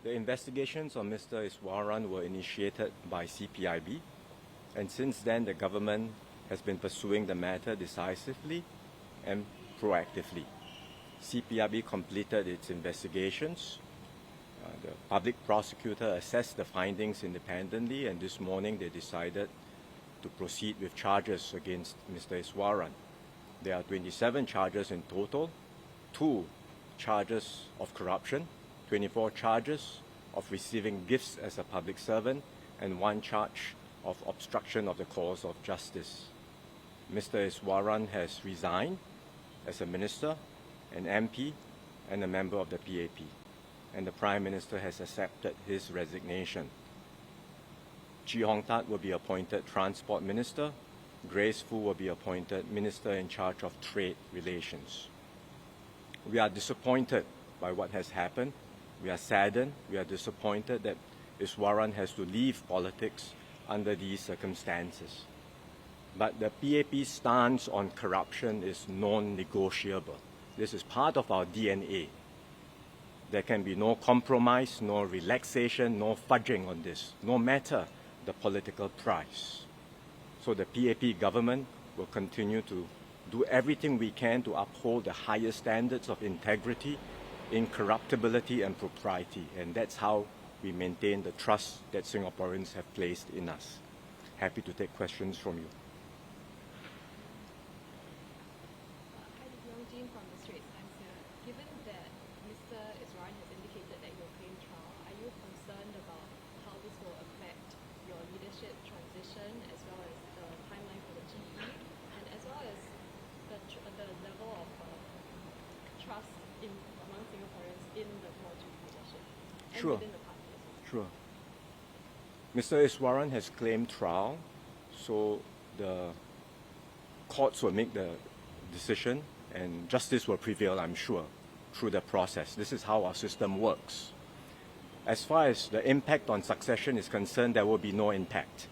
The investigations on Mr. Iswaran were initiated by CPIB, and since then the government has been pursuing the matter decisively and proactively. CPIB completed its investigations. The public prosecutor assessed the findings independently, and this morning they decided to proceed with charges against Mr. Iswaran. There are 27 charges in total, 2 charges of corruption, 24 charges of receiving gifts as a public servant, and 1 charge of obstruction of the cause of justice. Mr. Iswaran has resigned as a minister, an MP, and a member of the PAP, and the Prime Minister has accepted his resignation. Chee Hong Tat will be appointed Transport Minister. Grace Fu will be appointed Minister in charge of Trade Relations. We are disappointed by what has happened. We are saddened. We are disappointed that Iswaran has to leave politics under these circumstances. But the PAP's stance on corruption is non-negotiable. This is part of our DNA. There can be no compromise, no relaxation, no fudging on this, no matter the political price. So the PAP government will continue to do everything we can to uphold the highest standards of integrity, incorruptibility, and propriety. And that's how we maintain the trust that Singaporeans have placed in us. Happy to take questions from you. Given that Mr. Iswaran has indicated that you'll claim trial, are you concerned about how this will affect your leadership transition as well as the timeline for the GE and as well as the level of trust among Singaporeans in the political leadership and within the party as well? Sure. Mr. Iswaran has claimed trial, so the courts will make the decision and justice will prevail, I'm sure, through the process. This is how our system works. As far as the impact on succession is concerned, there will be no impact.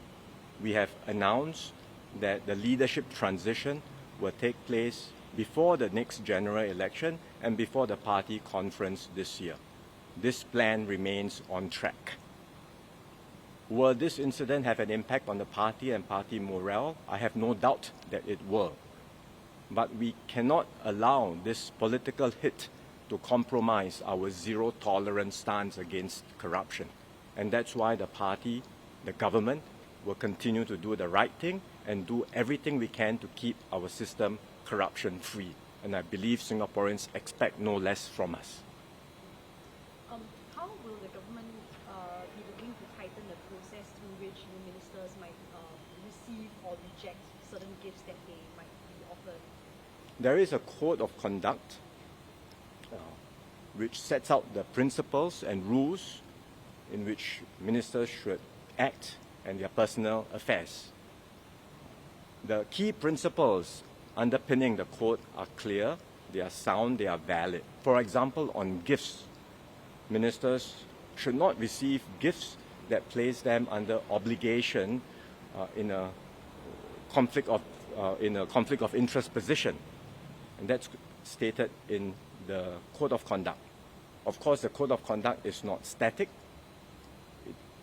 We have announced that the leadership transition will take place before the next general election and before the party conference this year. This plan remains on track. Will this incident have an impact on the party and party morale? I have no doubt that it will. But we cannot allow this political hit to compromise our zero-tolerance stance against corruption. And that's why the party, the government, will continue to do the right thing and do everything we can to keep our system corruption-free. And I believe Singaporeans expect no less from us. How will the government be looking to tighten the process through which new ministers might receive or reject certain gifts that they might be offered? There is a code of conduct which sets out the principles and rules in which ministers should act and their personal affairs. The key principles underpinning the code are clear, they are sound, they are valid. For example, on gifts, ministers should not receive gifts that place them under obligation in a conflict of interest position. And that's stated in the Code of Conduct. Of course, the Code of Conduct is not static.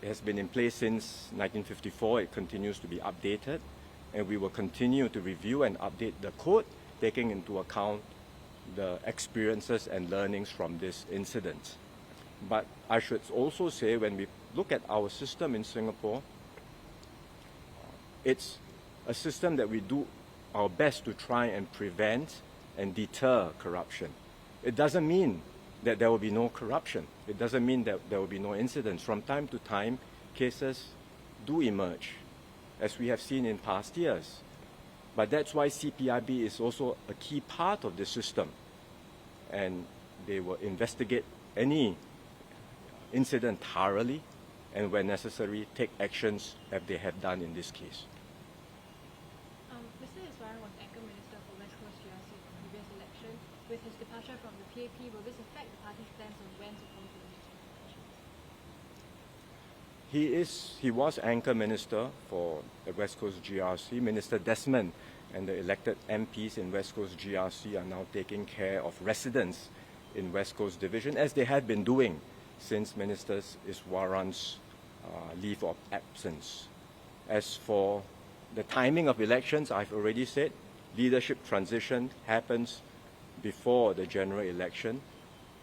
It has been in place since 1954. It continues to be updated. And we will continue to review and update the code, taking into account the experiences and learnings from this incident. But I should also say, when we look at our system in Singapore, it's a system that we do our best to try and prevent and deter corruption. It doesn't mean that there will be no corruption. It doesn't mean that there will be no incidents. From time to time, cases do emerge, as we have seen in past years. But that's why CPIB is also a key part of the system. And they will investigate any incident thoroughly and, when necessary, take actions as they have done in this case. Mr. Iswaran was anchor minister for West Coast GRC in the previous election. With his departure from the PAP, will this affect the party's plans on when to form coalition? He was anchor minister for the West Coast GRC. Minister Desmond and the elected MPs in West Coast GRC are now taking care of residents in West Coast Division, as they had been doing since Minister Iswaran's leave of absence. As for the timing of elections, I've already said leadership transition happens before the general election.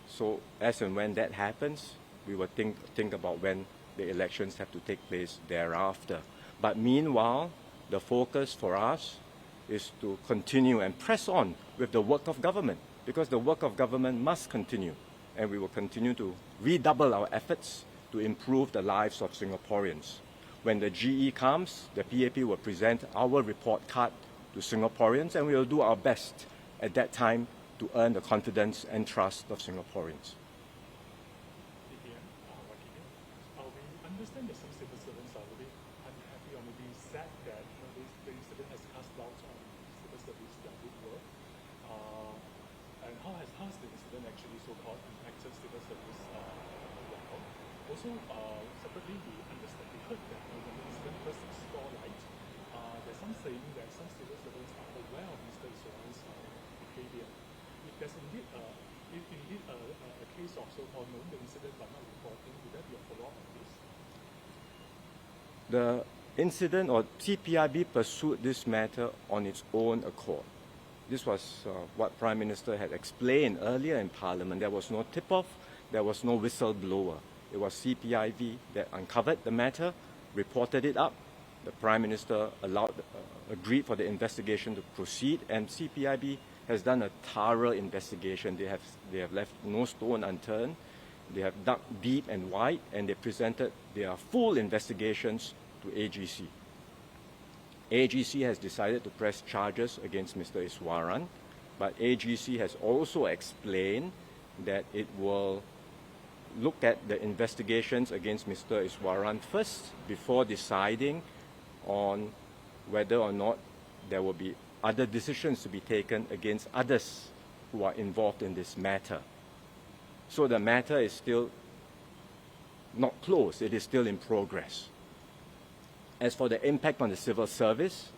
So as and when that happens, we will think about when the elections have to take place thereafter. But meanwhile, the focus for us is to continue and press on with the work of government, because the work of government must continue, and we will continue to redouble our efforts to improve the lives of Singaporeans. When the GE comes, the PAP will present our report card to Singaporeans, and we will do our best at that time to earn the confidence and trust of Singaporeans. DPM, we understand that some civil servants are really unhappy or maybe sad that the incident has cast doubts on civil service, their good work. And how has the incident actually so-called impacted civil service well? Also, separately, we heard that when the incident first saw light, there's some saying that some civil servants are aware of Mr. Iswaran's behavior. If there's indeed a case of so-called knowing the incident but not reporting, would there be a follow-up on this? The incident, or CPIB pursued this matter on its own accord. This was what Prime Minister had explained earlier in Parliament. There was no tip-off, there was no whistleblower. It was CPIB that uncovered the matter, reported it up. The Prime Minister agreed for the investigation to proceed, and CPIB has done a thorough investigation. They have left no stone unturned. They have dug deep and wide, and they presented their full investigations to AGC. AGC has decided to press charges against Mr. Iswaran, but AGC has also explained that it will look at the investigations against Mr. Iswaran first before deciding on whether or not there will be other decisions to be taken against others who are involved in this matter. So the matter is still not closed, it is still in progress. As for the impact on the civil service,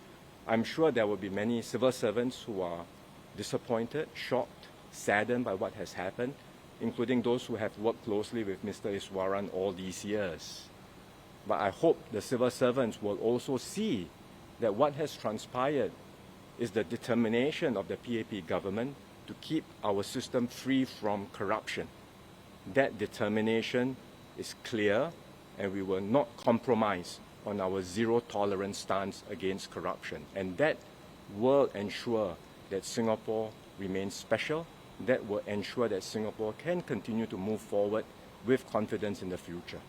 I'm sure there will be many civil servants who are disappointed, shocked, saddened by what has happened, including those who have worked closely with Mr. Iswaran all these years. But I hope the civil servants will also see that what has transpired is the determination of the PAP government to keep our system free from corruption. That determination is clear, and we will not compromise on our zero-tolerance stance against corruption. And that will ensure that Singapore remains special. That will ensure that Singapore can continue to move forward with confidence in the future.